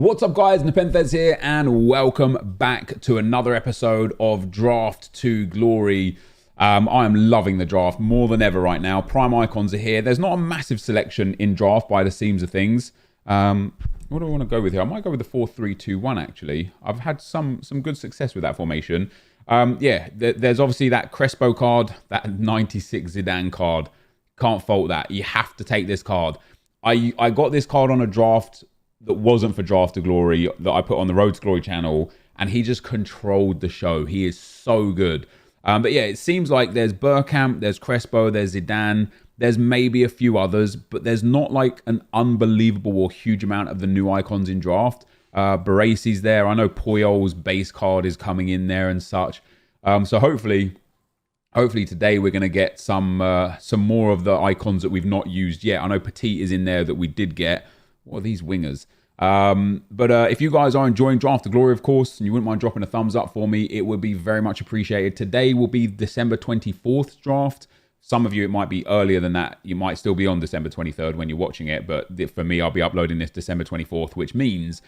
What's up guys, NepentheZ here and welcome back to another episode of Draft to Glory. I am loving the draft more than ever right now. Prime icons are here. There's not a massive selection in draft by the seams of things. What do I want to go with here? I might go with the 4-3-2-1 actually. I've had some good success with that formation. There's obviously that Crespo card, that 96 Zidane card. Can't fault that. You have to take this card. I got this card on a draft that wasn't for Draft to Glory that I put on the Road to Glory channel, and he just controlled the show. He is so good. But yeah, it seems like there's Bergkamp, there's Crespo, there's Zidane, there's maybe a few others, but there's not like an unbelievable or huge amount of the new icons in draft. Baresi's there. I know Puyol's base card is coming in there and such. So hopefully today we're going to get some more of the icons that we've not used yet. I know Petit is in there that we did get. What are these wingers? If you guys are enjoying Draft to Glory, of course, and you wouldn't mind dropping a thumbs up for me, it would be very much appreciated. Today will be December 24th draft. Some of you, it might be earlier than that. You might still be on December 23rd when you're watching it. But for me, I'll be uploading this December 24th, which means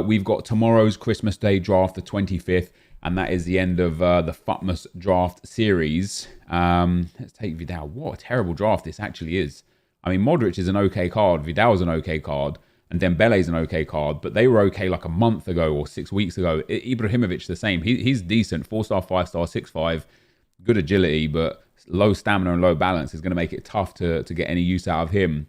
we've got tomorrow's Christmas Day draft, the 25th. And that is the end of the Futmas draft series. Let's take Vidal. What a terrible draft this actually is. I mean, Modric is an okay card, Vidal's an okay card, and Dembele's an okay card, but they were okay like a month ago or 6 weeks ago. Ibrahimovic the same. He's decent, 4-star, 5-star, 6-5, good agility, but low stamina and low balance is going to make it tough to get any use out of him.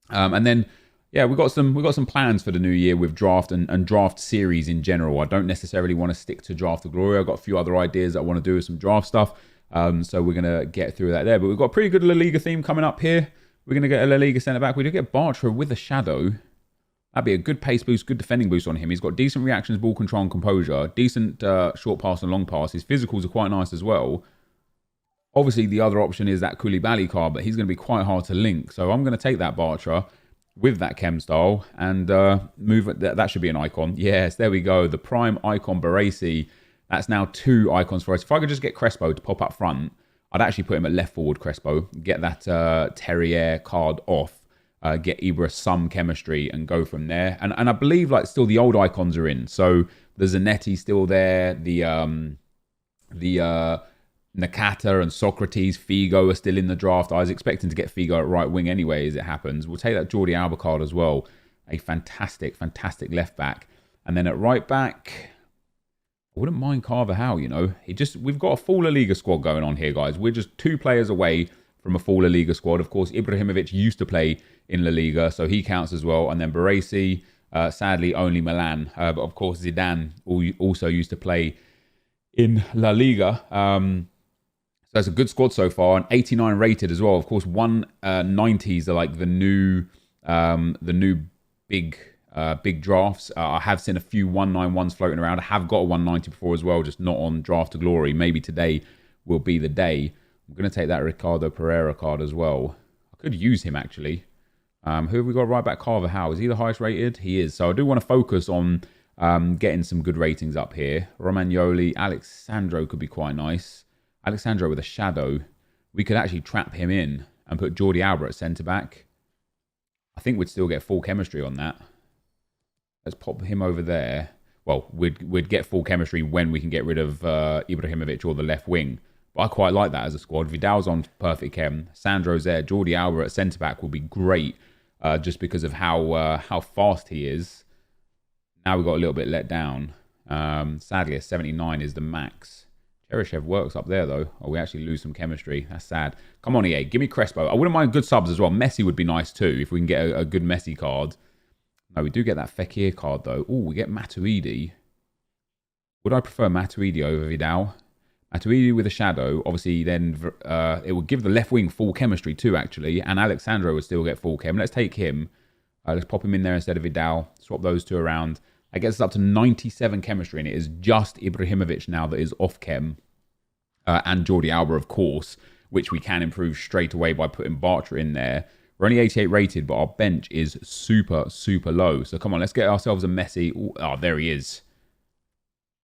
And then, yeah, we've got some plans for the new year with draft and draft series in general. I don't necessarily want to stick to Draft to Glory. I've got a few other ideas that I want to do with some draft stuff. So we're going to get through that there. But we've got a pretty good La Liga theme coming up here. We're going to get a La Liga centre-back. We do get Bartra with a shadow. That'd be a good pace boost, good defending boost on him. He's got decent reactions, ball control and composure. Decent short pass and long pass. His physicals are quite nice as well. Obviously, the other option is that Koulibaly card, but he's going to be quite hard to link. So I'm going to take that Bartra with that chem style and move it. That should be an icon. Yes, there we go. The prime icon Baresi. That's now 2 icons for us. If I could just get Crespo to pop up front, I'd actually put him at left forward, Crespo. Get that Terrier card off. Get Ibra some chemistry and go from there. And I believe like still the old icons are in. So the Zanetti still there. The Nakata and Socrates, Figo are still in the draft. I was expecting to get Figo at right wing anyway, as it happens. We'll take that Jordi Alba card as well. A fantastic left back. And then at right back, I wouldn't mind Carvajal, you know. We've got a full La Liga squad going on here, guys. We're just 2 players away from a full La Liga squad. Of course, Ibrahimovic used to play in La Liga, so he counts as well. And then Baresi, sadly, only Milan. But of course, Zidane also used to play in La Liga. So that's a good squad so far. And 89 rated as well. Of course, 190s are like the new big drafts. I have seen a few 191s floating around. I have got a 190 before as well, just not on Draft to Glory. Maybe today will be the day. I'm going to take that Ricardo Pereira card as well. I could use him actually. Who have we got right back? Carvajal. Is he the highest rated? He is. So I do want to focus on getting some good ratings up here. Romagnoli, Alexandro could be quite nice. Alexandro with a shadow. We could actually trap him in and put Jordi Alba at centre-back. I think we'd still get full chemistry on that. Let's pop him over there. Well, we'd get full chemistry when we can get rid of Ibrahimovic or the left wing. But I quite like that as a squad. Vidal's on perfect chem. Sandro's there. Jordi Alba at centre-back will be great just because of how fast he is. Now we've got a little bit let down. Sadly, a 79 is the max. Cheryshev works up there, though. Oh, we actually lose some chemistry. That's sad. Come on, EA. Give me Crespo. I wouldn't mind good subs as well. Messi would be nice, too, if we can get a good Messi card. No, we do get that Fekir card, though. Oh, we get Matuidi. Would I prefer Matuidi over Vidal? Matuidi with a shadow. Obviously, then it would give the left wing full chemistry, too, actually. And Alexandro would still get full chem. Let's take him. Let's pop him in there instead of Vidal. Swap those 2 around. That gets us up to 97 chemistry, and it is just Ibrahimovic now that is off chem. And Jordi Alba, of course, which we can improve straight away by putting Bartra in there. We're only 88 rated, but our bench is super low. So come on, let's get ourselves a Messi. Ooh, oh, there he is.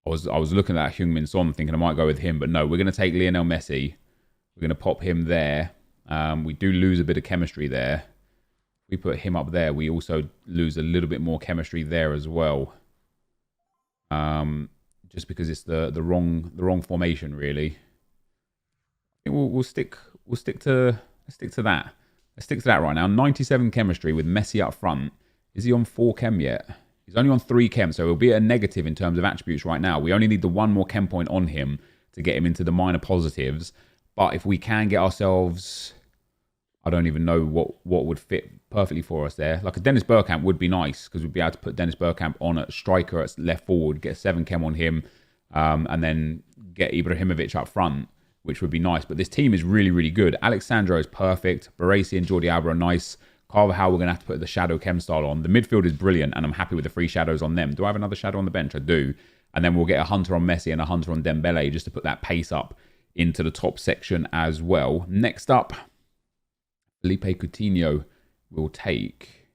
I was looking at Heung-min Son thinking I might go with him, but no, we're going to take Lionel Messi. We're going to pop him there. We do lose a bit of chemistry there. we put him up there, we also lose a little bit more chemistry there as well. Just because it's the wrong formation, really. I think we'll stick to that. Let's stick to that right now. 97 chemistry with Messi up front. Is he on 4 chem yet? He's only on 3 chem, so he'll be a negative in terms of attributes right now. We only need the 1 more chem point on him to get him into the minor positives. But if we can get ourselves, I don't even know what would fit perfectly for us there. Like a Dennis Bergkamp would be nice, because we'd be able to put Dennis Bergkamp on at striker at left forward, get 7 chem on him, and then get Ibrahimovic up front, which would be nice. But this team is really, really good. Alexandro is perfect. Baresi and Jordi Alba are nice. Carvajal, we're going to have to put the shadow chem style on. The midfield is brilliant, and I'm happy with the 3 shadows on them. Do I have another shadow on the bench? I do. And then we'll get a hunter on Messi and a hunter on Dembele just to put that pace up into the top section as well. Next up, Felipe Coutinho will take.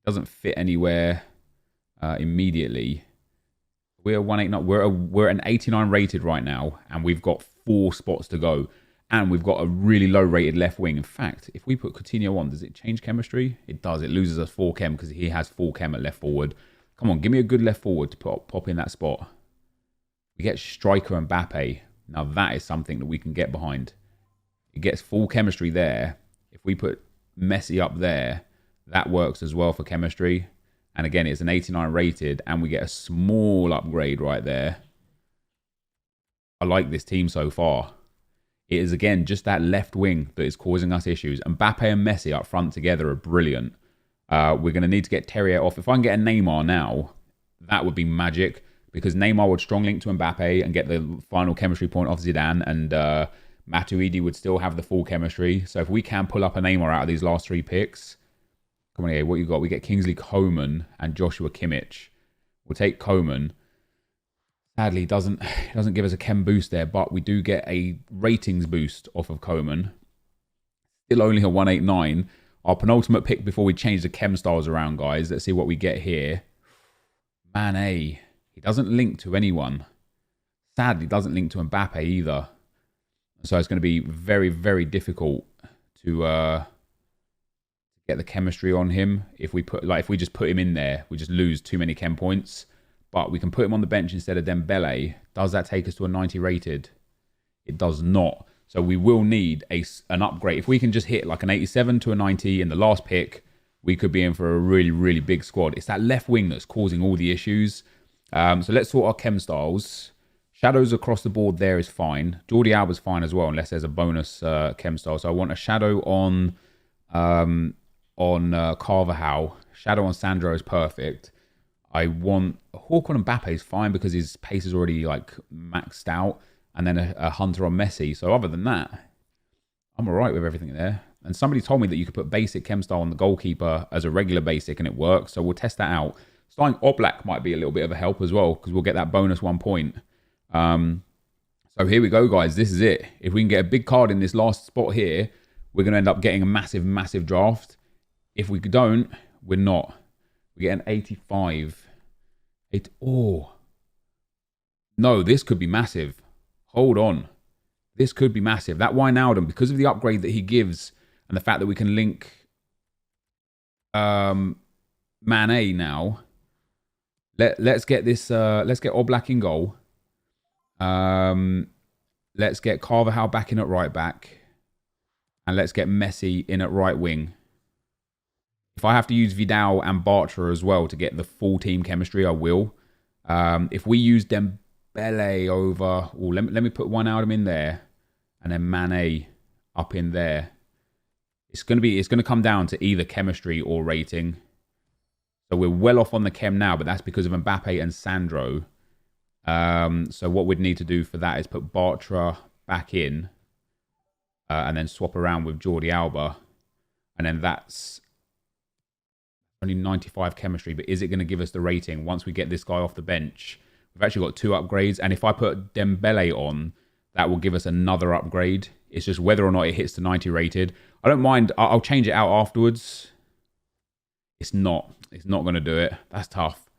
Doesn't fit anywhere immediately. We're 189. We're an 89 rated right now, and we've got 4 spots to go. And we've got a really low rated left wing. In fact, if we put Coutinho on, does it change chemistry? It does. It loses us 4 chem because he has 4 chem at left forward. Come on, give me a good left forward to pop in that spot. We get striker Mbappe. Now that is something that we can get behind. It gets full chemistry there. If we put Messi up there, that works as well for chemistry. And again, it's an 89 rated, and we get a small upgrade right there. I like this team so far. It is, again, just that left wing that is causing us issues. Mbappe and Messi up front together are brilliant. We're going to need to get Terrier off. If I can get a Neymar now, that would be magic, because Neymar would strong link to Mbappe and get the final chemistry point off Zidane, and Matuidi would still have the full chemistry. So if we can pull up a Neymar out of these last 3 picks, come on here, what you got? We get Kingsley Coman and Joshua Kimmich. We'll take Coman. Sadly, he doesn't give us a chem boost there, but we do get a ratings boost off of Coman. Still only a 189. Our penultimate pick before we change the chem styles around, guys. Let's see what we get here. Mane. He doesn't link to anyone. Sadly, doesn't link to Mbappe either. So it's going to be very, very difficult to get the chemistry on him. If we just put him in there, we just lose too many chem points. But we can put him on the bench instead of Dembele. Does that take us to a 90 rated? It does not. So we will need an upgrade. If we can just hit like an 87 to a 90 in the last pick, we could be in for a really, really big squad. It's that left wing that's causing all the issues. So let's sort our chem styles. Shadows across the board there is fine. Jordi Alba's fine as well, unless there's a bonus chem style. So I want a shadow on Carvajal. Shadow on Sandro is perfect. I want Hawk on Mbappe is fine because his pace is already like maxed out, and then a hunter on Messi. So other than that, I'm all right with everything there. And somebody told me that you could put basic chem style on the goalkeeper as a regular basic, and it works. So we'll test that out. Starting Oblak might be a little bit of a help as well, because we'll get that bonus 1 point. So here we go, guys. This is it. If we can get a big card in this last spot here, we're going to end up getting a massive, massive draft. If we don't, we're not. We get an 85. Oh. No, this could be massive. Hold on. This could be massive. That Wijnaldum, because of the upgrade that he gives and the fact that we can link Mane now. Let's get this. Let's get Oblak in goal. Let's get Carvajal back in at right back. And let's get Messi in at right wing. If I have to use Vidal and Bartra as well to get the full team chemistry, I will. If we use Dembele over... Oh, let me put Wijnaldum in there. And then Mane up in there. It's going to come down to either chemistry or rating. So we're well off on the chem now, but that's because of Mbappe and Sandro. So what we'd need to do for that is put Bartra back in. And then swap around with Jordi Alba. And then that's only 95 chemistry. But is it going to give us the rating once we get this guy off the bench? We've actually got 2 upgrades. And if I put Dembele on, that will give us another upgrade. It's just whether or not it hits the 90 rated. I don't mind. I'll change it out afterwards. It's not going to do it. That's tough.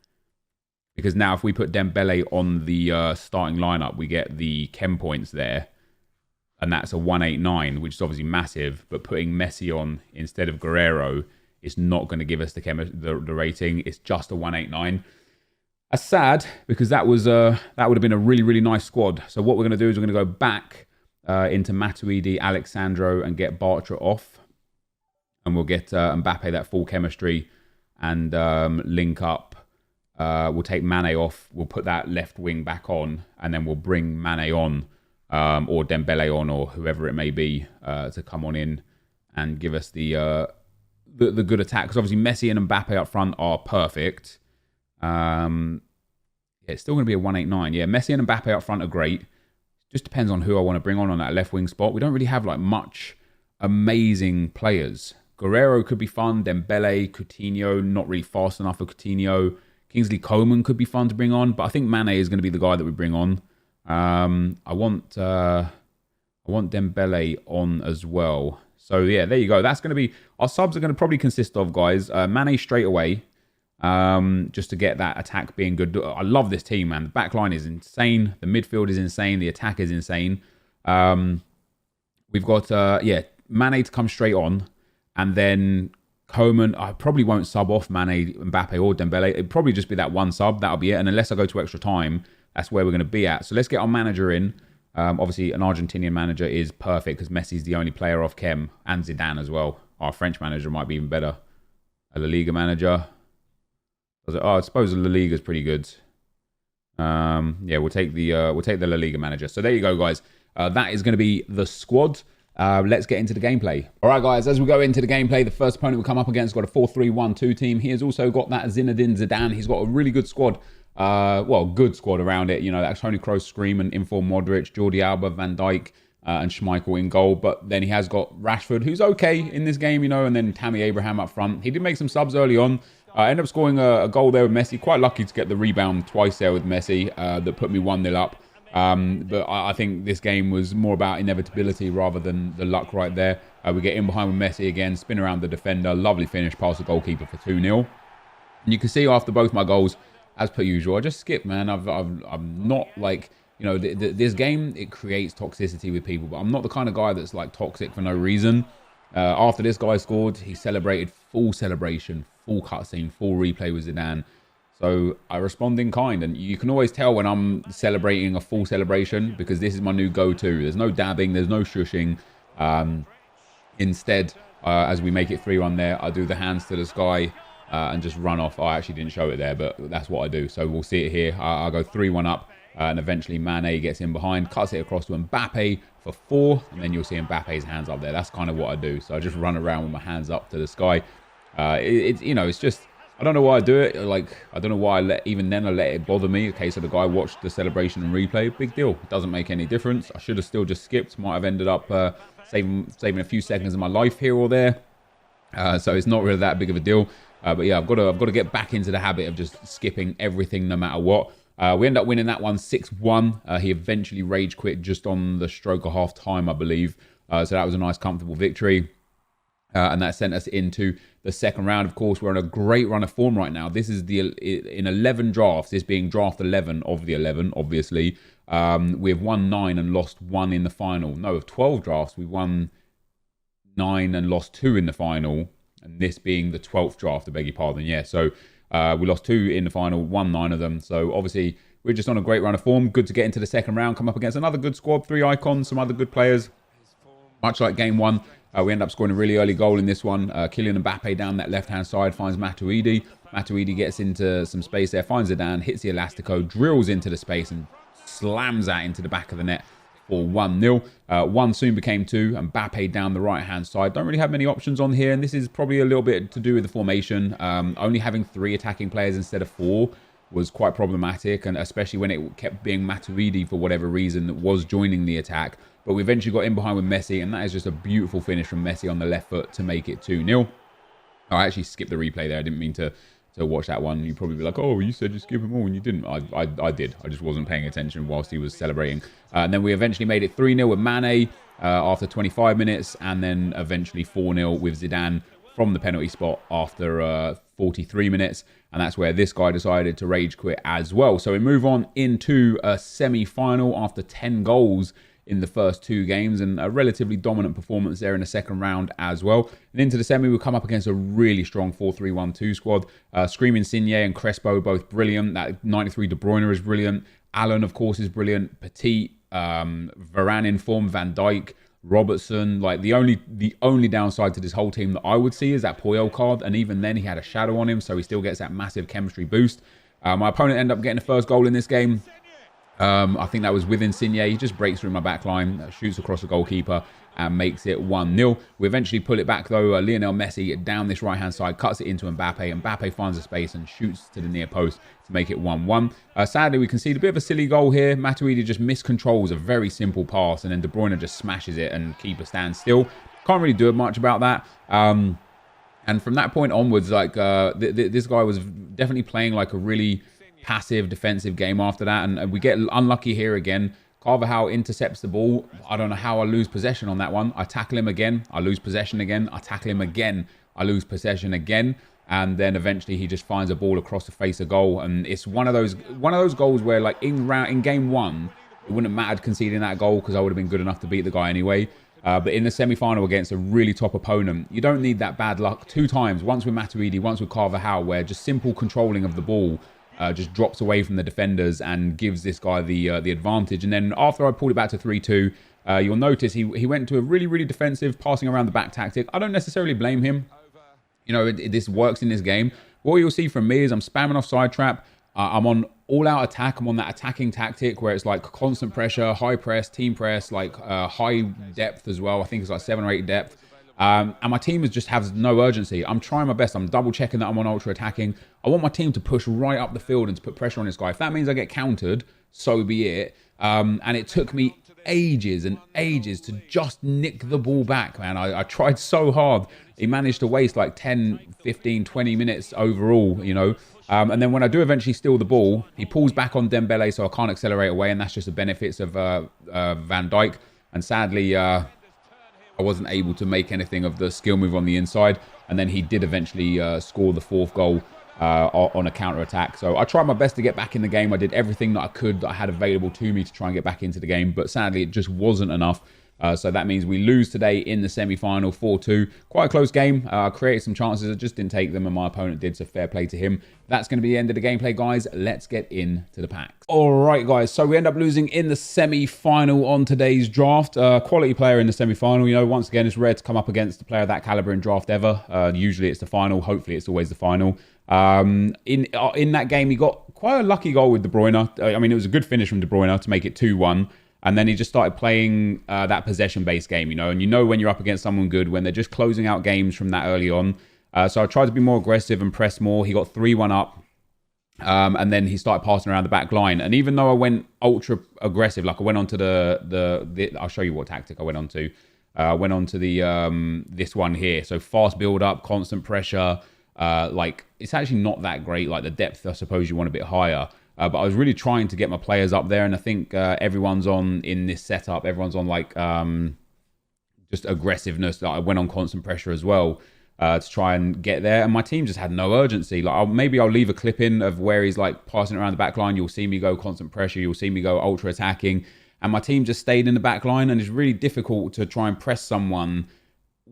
Because now if we put Dembele on the starting lineup, we get the chem points there. And that's a 189, which is obviously massive. But putting Messi on instead of Guerrero it's not going to give us the rating. It's just a 189. That's sad because that would have been a really, really nice squad. So what we're going to do is we're going to go back into Matuidi, Alexandro, and get Bartra off. And we'll get Mbappe that full chemistry and link up. We'll take Mane off. We'll put that left wing back on. And then we'll bring Mane on or Dembele on or whoever it may be to come on in and give us the good attack. Because obviously Messi and Mbappe up front are perfect. Yeah, it's still going to be a 189. Yeah, Messi and Mbappe up front are great. Just depends on who I want to bring on that left wing spot. We don't really have like much amazing players. Guerrero could be fun. Dembele, Coutinho, not really fast enough for Coutinho. Kingsley Coman could be fun to bring on, but I think Mane is going to be the guy that we bring on. I want Dembele on as well. So yeah, there you go. That's going to be our subs are going to probably consist of guys. Mane straight away, just to get that attack being good. I love this team, man. The back line is insane. The midfield is insane. The attack is insane. We've got Mane to come straight on. And then Coman, I probably won't sub off Mane, Mbappe or Dembele. It'd probably just be that one sub. That'll be it. And unless I go to extra time, that's where we're going to be at. So let's get our manager in. Obviously, an Argentinian manager is perfect because Messi's the only player off Chem and Zidane as well. Our French manager might be even better. A La Liga manager. I suppose the La Liga is pretty good. Yeah, we'll take the La Liga manager. So there you go, guys. That is going to be the squad. Let's get into the gameplay. All right, guys, as we go into the gameplay, the first opponent we come up against got a 4-3-1-2 team. He has also got that Zinedine Zidane. He's got a really good squad. Good squad around it. You know, that's Toni Kroos, Scream, Inform Modric, Jordi Alba, Van Dijk, and Schmeichel in goal. But then he has got Rashford, who's okay in this game, you know, and then Tammy Abraham up front. He did make some subs early on. Ended up scoring a goal there with Messi. Quite lucky to get the rebound twice there with Messi that put me 1-0 up. But I think this game was more about inevitability rather than the luck right there. We get in behind with Messi again, spin around the defender, lovely finish past the goalkeeper for 2-0. And you can see after both my goals, as per usual, I just skip, man. I'm not like, you know, this game, it creates toxicity with people, but I'm not the kind of guy that's like toxic for no reason. After this guy scored, he celebrated full celebration, full cutscene, full replay with Zidane. So I respond in kind, and you can always tell when I'm celebrating a full celebration because this is my new go-to. There's no dabbing, there's no shushing. Instead, as we make it 3-1 there, I do the hands to the sky and just run off. I actually didn't show it there, but that's what I do. So we'll see it here. I'll go 3-1 up, and eventually Mane gets in behind, cuts it across to Mbappe for 4, and then you'll see Mbappe's hands up there. That's kind of what I do. So I just run around with my hands up to the sky. It's just... I don't know why I do it. Like, I don't know why I let it bother me. In case of the guy watched the celebration and replay, big deal. It doesn't make any difference. I should have still just skipped. Might have ended up saving a few seconds of my life here or there. So it's not really that big of a deal. But yeah, I've got to get back into the habit of just skipping everything no matter what. We end up winning that one 6-1. He eventually rage quit just on the stroke of half time, I believe. So that was a nice, comfortable victory. And that sent us into the second round. Of course, we're on a great run of form right now. This is in 11 drafts, this being draft 11 of the 11, obviously. We've won 9 and lost 1 in the final. No, of 12 drafts, we won 9 and lost 2 in the final. And this being the 12th draft, I beg your pardon. Yeah, so we lost 2 in the final, won 9 of them. So obviously, we're just on a great run of form. Good to get into the second round, come up against another good squad, 3 icons, some other good players. Much like game 1. We end up scoring a really early goal in this one. Kylian Mbappe down that left-hand side finds Matuidi. Matuidi gets into some space there, finds Zidane, hits the Elastico, drills into the space and slams that into the back of the net for 1-0. 1 soon became 2. Mbappe down the right-hand side. Don't really have many options on here, and this is probably a little bit to do with the formation. Only having 3 attacking players instead of 4 was quite problematic, and especially when it kept being Matuidi for whatever reason that was joining the attack. But we eventually got in behind with Messi, and that is just a beautiful finish from Messi on the left foot to make it 2-0. I actually skipped the replay there. I didn't mean to watch that one. You'd probably be like, oh, you said you skip them all, and you didn't. I did. I just wasn't paying attention whilst he was celebrating. And then we eventually made it 3-0 with Mane after 25 minutes, and then eventually 4-0 with Zidane from the penalty spot after 43 minutes. And that's where this guy decided to rage quit as well. So we move on into a semi-final after 10 goals in the first 2 games, and a relatively dominant performance there in the second round as well. And into the semi, we'll come up against a really strong 4-3-1-2 squad. Screaming Insigne and Crespo, both brilliant. That 93 De Bruyne is brilliant. Allen, of course, is brilliant. Petit, Varane in form, Van Dijk, Robertson. Like the only downside to this whole team that I would see is that Puyol card, and even then he had a shadow on him, so he still gets that massive chemistry boost. My opponent ended up getting the first goal in this game. I think that was with Insigne. He just breaks through my back line, shoots across the goalkeeper, and makes it 1-0. We eventually pull it back, though. Lionel Messi down this right-hand side, cuts it into Mbappe. Mbappe finds a space and shoots to the near post to make it 1-1. Sadly, we concede a bit of a silly goal here. Matuidi just miscontrols a very simple pass, and then De Bruyne just smashes it, and keeper stands still. Can't really do much about that. And from that point onwards, like this guy was definitely playing like a really passive defensive game after that, and we get unlucky here again. Carvajal intercepts the ball. I don't know how I lose possession on that one. I tackle him again. I lose possession again. I tackle him again. I lose possession again. And then eventually he just finds a ball across the face of goal. And it's one of those goals where, like, in game 1, it wouldn't have mattered conceding that goal because I would have been good enough to beat the guy anyway. But in the semi-final against a really top opponent, you don't need that bad luck 2 times. Once with Matuidi, once with Carvajal, where just simple controlling of the ball just drops away from the defenders and gives this guy the advantage. And then after I pulled it back to 3-2, you'll notice he went to a really, really defensive passing around the back tactic. I don't necessarily blame him. You know, this works in this game. What you'll see from me is I'm spamming off side trap. I'm on all-out attack. I'm on that attacking tactic where it's like constant pressure, high press, team press, like high depth as well. I think it's like 7 or 8 depth. And my team just has no urgency. I'm trying my best. I'm double checking that I'm on ultra attacking. I want my team to push right up the field and to put pressure on this guy. If that means I get countered, so be it. And it took me ages and ages to just nick the ball back, man. I tried so hard. He managed to waste like 10, 15, 20 minutes overall, you know. And then when I do eventually steal the ball, he pulls back on Dembele, so I can't accelerate away, and that's just the benefits of Van Dijk. And sadly, I wasn't able to make anything of the skill move on the inside. And then he did eventually score the 4th goal on a counter-attack. So I tried my best to get back in the game. I did everything that I could, that I had available to me to try and get back into the game. But sadly, it just wasn't enough. So that means we lose today in the semi-final 4-2. Quite a close game. I created some chances. I just didn't take them, and my opponent did, so fair play to him. That's going to be the end of the gameplay, guys. Let's get into the packs. All right, guys. So we end up losing in the semi-final on today's draft. Quality player in the semi-final. You know, once again, it's rare to come up against a player of that caliber in draft ever. Usually it's the final. Hopefully it's always the final. In that game, he got quite a lucky goal with De Bruyne. I mean, it was a good finish from De Bruyne to make it 2-1. And then he just started playing that possession-based game, you know. And you know when you're up against someone good, when they're just closing out games from that early on. So I tried to be more aggressive and press more. He got 3-1 up. And then he started passing around the back line. And even though I went ultra aggressive, like I went on to the I'll show you what tactic I went on to. I went on to this one here. So fast build-up, constant pressure. Like, it's actually not that great. Like, the depth, I suppose you want a bit higher. But I was really trying to get my players up there, and I think everyone's on in this setup. Everyone's on like just aggressiveness. Like, I went on constant pressure as well to try and get there, and my team just had no urgency. Like, maybe I'll leave a clip in of where he's like passing around the back line. You'll see me go constant pressure. You'll see me go ultra attacking, and my team just stayed in the back line. And it's really difficult to try and press someone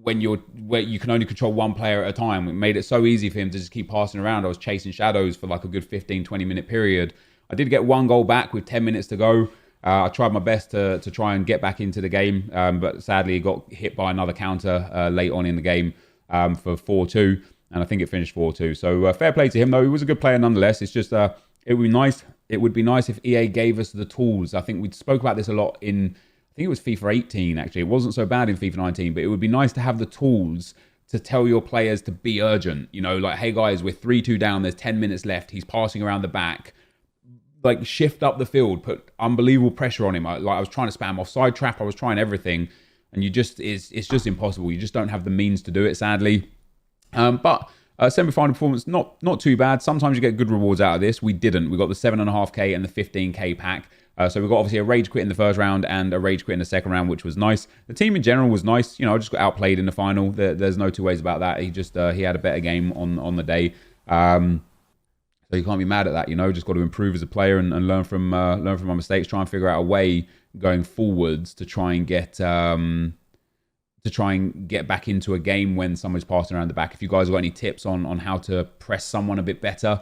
where you can only control one player at a time. It made it so easy for him to just keep passing around. I was chasing shadows for like a good 15-20 minute period. I did get 1 goal back with 10 minutes to go. I tried my best to try and get back into the game, but sadly got hit by another counter late on in the game for 4-2, and I think it finished 4-2. So fair play to him, though. He was a good player nonetheless. It's just it would be nice. It would be nice if EA gave us the tools. I think we spoke about this a lot in, I think it was FIFA 18, actually. It wasn't so bad in FIFA 19, but it would be nice to have the tools to tell your players to be urgent. You know, like, hey, guys, we're 3-2 down. There's 10 minutes left. He's passing around the back. Like, shift up the field. Put unbelievable pressure on him. I was trying to spam offside trap. I was trying everything. And it's just impossible. You just don't have the means to do it, sadly. But semi-final performance, not too bad. Sometimes you get good rewards out of this. We didn't. We got the 7.5k and the 15k pack. So we got obviously a rage quit in the first round and a rage quit in the second round, which was nice. The team in general was nice. You know, I just got outplayed in the final. There's no two ways about that. He had a better game on the day. So So you can't be mad at that, you know. Just got to improve as a player and learn from my mistakes. Try and figure out a way going forwards to try and get back into a game when someone's passing around the back. If you guys got any tips on how to press someone a bit better,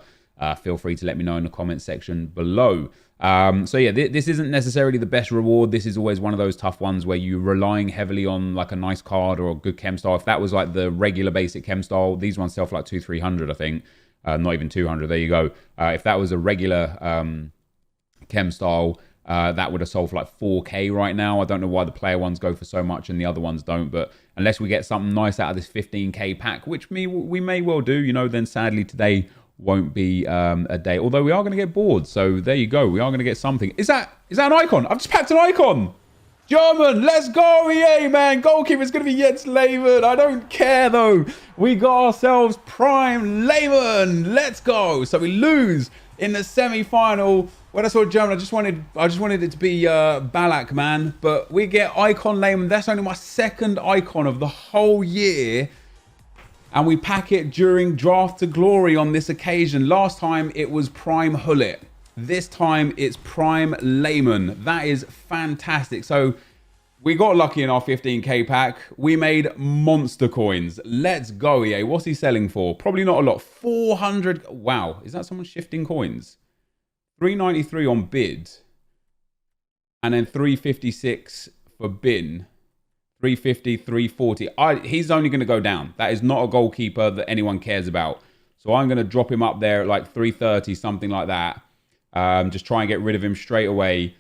feel free to let me know in the comment section below. So yeah, this isn't necessarily the best reward. This is always one of those tough ones where you're relying heavily on like a nice card or a good chem style. If that was like the regular basic chem style, these ones sell for like 200-300, I think. Not even 200. There you go. If that was a regular chem style, that would have sold for like 4K right now. I don't know why the player ones go for so much and the other ones don't, but unless we get something nice out of this 15K pack, which we may well do, you know, then sadly today won't be a day. Although we are going to get bored, so there you go. We are going to get something. Is that an icon? I've just packed an icon. German, let's go, EA, man. Goalkeeper is going to be Jens Lehmann. I don't care, though. We got ourselves Prime Lehmann. Let's go. So we lose in the semi-final. When I saw German, I just wanted it to be Ballack, man. But we get Icon Lehmann. That's only my second icon of the whole year. And we pack it during Draft to Glory on this occasion. Last time, it was Prime Hullet. This time, it's Prime Lehmann. That is fantastic. So we got lucky in our 15K pack. We made monster coins. Let's go, EA. What's he selling for? Probably not a lot. 400. Wow. Is that someone shifting coins? 393 on bid. And then 356 for bin. 350, 340. He's only going to go down. That is not a goalkeeper that anyone cares about. So I'm going to drop him up there at like 330, something like that. Just try and get rid of him straight away.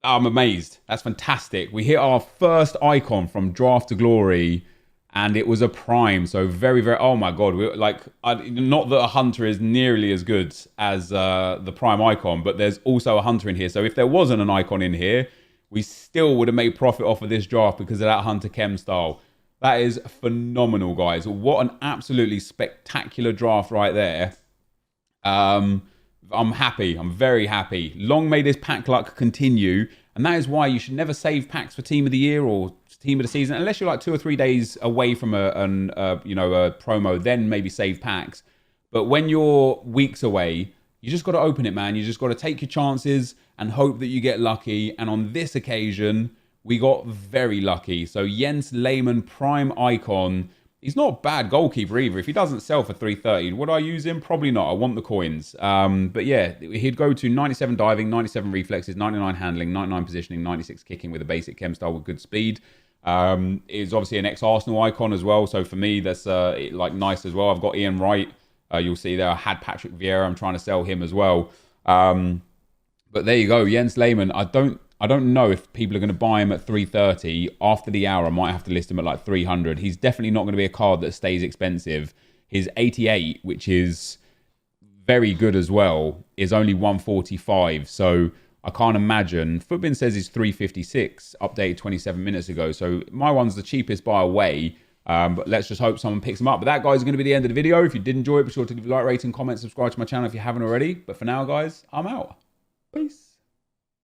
I'm amazed. That's fantastic. We hit our first icon from Draft to Glory, and it was a prime. So very, very. Oh my god! Not that a hunter is nearly as good as the prime icon, but there's also a hunter in here. So if there wasn't an icon in here, we still would have made profit off of this draft because of that hunter chem style. That is phenomenal, guys. What an absolutely spectacular draft right there. I'm happy. I'm very happy. Long may this pack luck continue. And that is why you should never save packs for Team of the Year or Team of the Season. Unless you're like 2 or 3 days away from a promo, then maybe save packs. But when you're weeks away, you just got to open it, man. You just got to take your chances and hope that you get lucky. And on this occasion, we got very lucky. So Jens Lehmann, Prime Icon. He's not a bad goalkeeper either. If he doesn't sell for 330, would I use him? Probably not. I want the coins. But yeah, he'd go to 97 diving, 97 reflexes, 99 handling, 99 positioning, 96 kicking with a basic chem style with good speed. He's obviously an ex-Arsenal icon as well. So for me, that's like nice as well. I've got Ian Wright. You'll see there. I had Patrick Vieira. I'm trying to sell him as well. But there you go. Jens Lehmann. I don't know if people are going to buy him at 330. After the hour, I might have to list him at like 300. He's definitely not going to be a card that stays expensive. His 88, which is very good as well, is only 145. So I can't imagine. Footbin says he's 356, updated 27 minutes ago. So my one's the cheapest by a way. But let's just hope someone picks him up. But that, guys, is going to be the end of the video. If you did enjoy it, be sure to leave a like, rating, comment, subscribe to my channel if you haven't already. But for now, guys, I'm out. Peace.